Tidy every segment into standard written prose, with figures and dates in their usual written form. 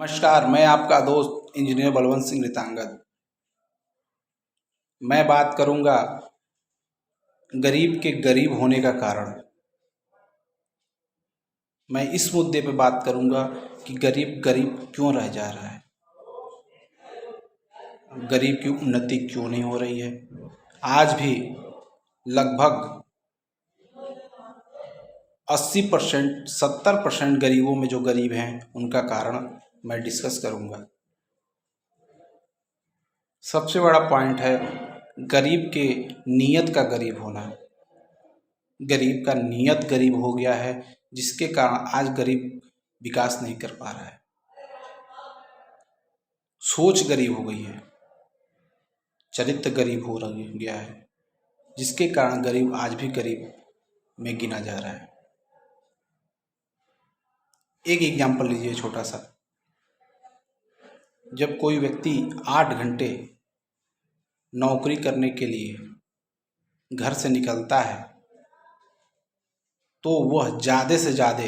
नमस्कार, मैं आपका दोस्त इंजीनियर बलवंत सिंह रितांगत। मैं बात करूंगा गरीब के गरीब होने का कारण। मैं इस मुद्दे पे बात करूंगा कि गरीब गरीब क्यों रह जा रहा है, गरीब की उन्नति क्यों नहीं हो रही है। आज भी लगभग 80% 70% गरीबों में जो गरीब हैं उनका कारण मैं डिस्कस करूंगा। सबसे बड़ा पॉइंट है गरीब के नीयत का गरीब होना। गरीब का नीयत गरीब हो गया है, जिसके कारण आज गरीब विकास नहीं कर पा रहा है। सोच गरीब हो गई है, चरित्र गरीब हो गया है, जिसके कारण गरीब आज भी गरीब में गिना जा रहा है। एक एग्जाम्पल लीजिए छोटा सा। जब कोई व्यक्ति 8 घंटे नौकरी करने के लिए घर से निकलता है तो वह ज़्यादा से ज़्यादा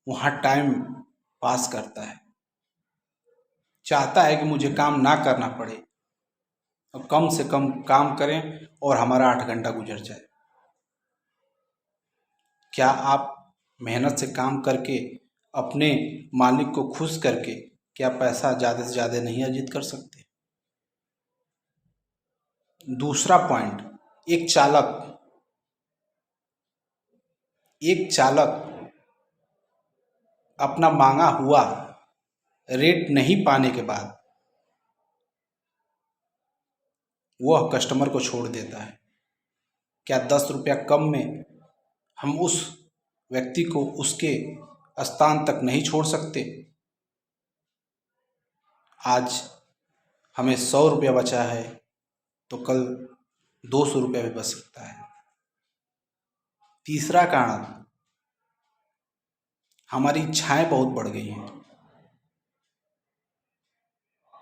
वहाँ टाइम पास करता है, चाहता है कि मुझे काम ना करना पड़े और कम से कम काम करें और हमारा 8 घंटा गुजर जाए। क्या आप मेहनत से काम करके अपने मालिक को खुश करके क्या पैसा ज़्यादा से ज़्यादा नहीं अर्जित कर सकते? दूसरा पॉइंट, एक चालक अपना मांगा हुआ रेट नहीं पाने के बाद वह कस्टमर को छोड़ देता है। क्या 10 रुपया कम में हम उस व्यक्ति को उसके स्थान तक नहीं छोड़ सकते? आज हमें 100 रुपया बचा है तो कल 200 रुपया भी बच सकता है। तीसरा कारण, हमारी इच्छाएं बहुत बढ़ गई हैं।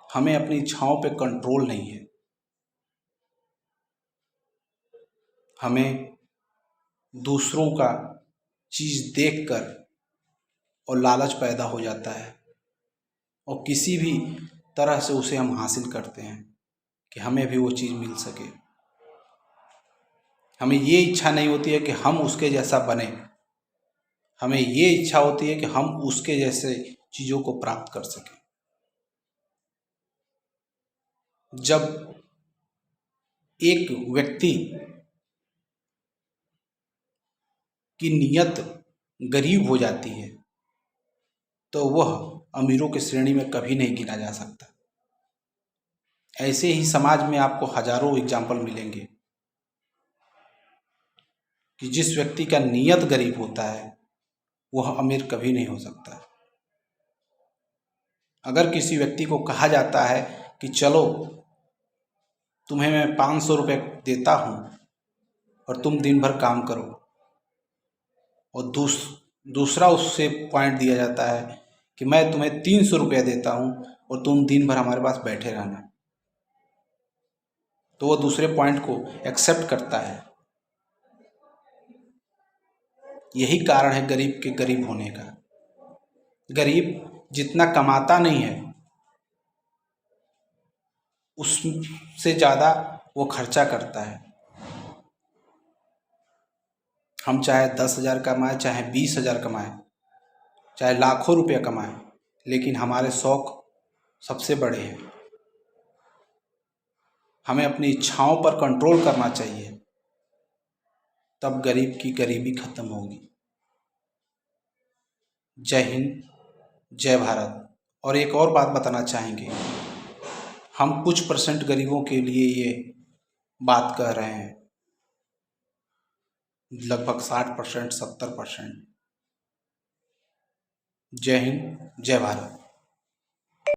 हमें अपनी इच्छाओं पे कंट्रोल नहीं है। हमें दूसरों का चीज़ देखकर और लालच पैदा हो जाता है और किसी भी तरह से उसे हम हासिल करते हैं कि हमें भी वो चीज़ मिल सके। हमें ये इच्छा नहीं होती है कि हम उसके जैसा बने, हमें ये इच्छा होती है कि हम उसके जैसे चीज़ों को प्राप्त कर सकें। जब एक व्यक्ति की नीयत गरीब हो जाती है तो वह अमीरों की श्रेणी में कभी नहीं गिना जा सकता। ऐसे ही समाज में आपको हजारों एग्जाम्पल मिलेंगे कि जिस व्यक्ति का नीयत गरीब होता है वह अमीर कभी नहीं हो सकता। अगर किसी व्यक्ति को कहा जाता है कि चलो तुम्हें मैं 500 रुपये देता हूँ और तुम दिन भर काम करो, और दूसरा उससे पॉइंट दिया जाता है कि मैं तुम्हें 300 रुपया देता हूँ और तुम दिन भर हमारे पास बैठे रहना, तो वो दूसरे पॉइंट को एक्सेप्ट करता है। यही कारण है गरीब के गरीब होने का। गरीब जितना कमाता नहीं है उससे ज़्यादा वो खर्चा करता है। हम चाहे 10,000 कमाएं, चाहे 20,000 कमाएं, चाहे लाखों रुपया कमाएं, लेकिन हमारे शौक सबसे बड़े हैं। हमें अपनी इच्छाओं पर कंट्रोल करना चाहिए, तब गरीब की गरीबी खत्म होगी। जय हिंद, जय भारत। और एक और बात बताना चाहेंगे, हम कुछ % गरीबों के लिए ये बात कह रहे हैं, लगभग 60% 70%। जय हिंद, जय भारत।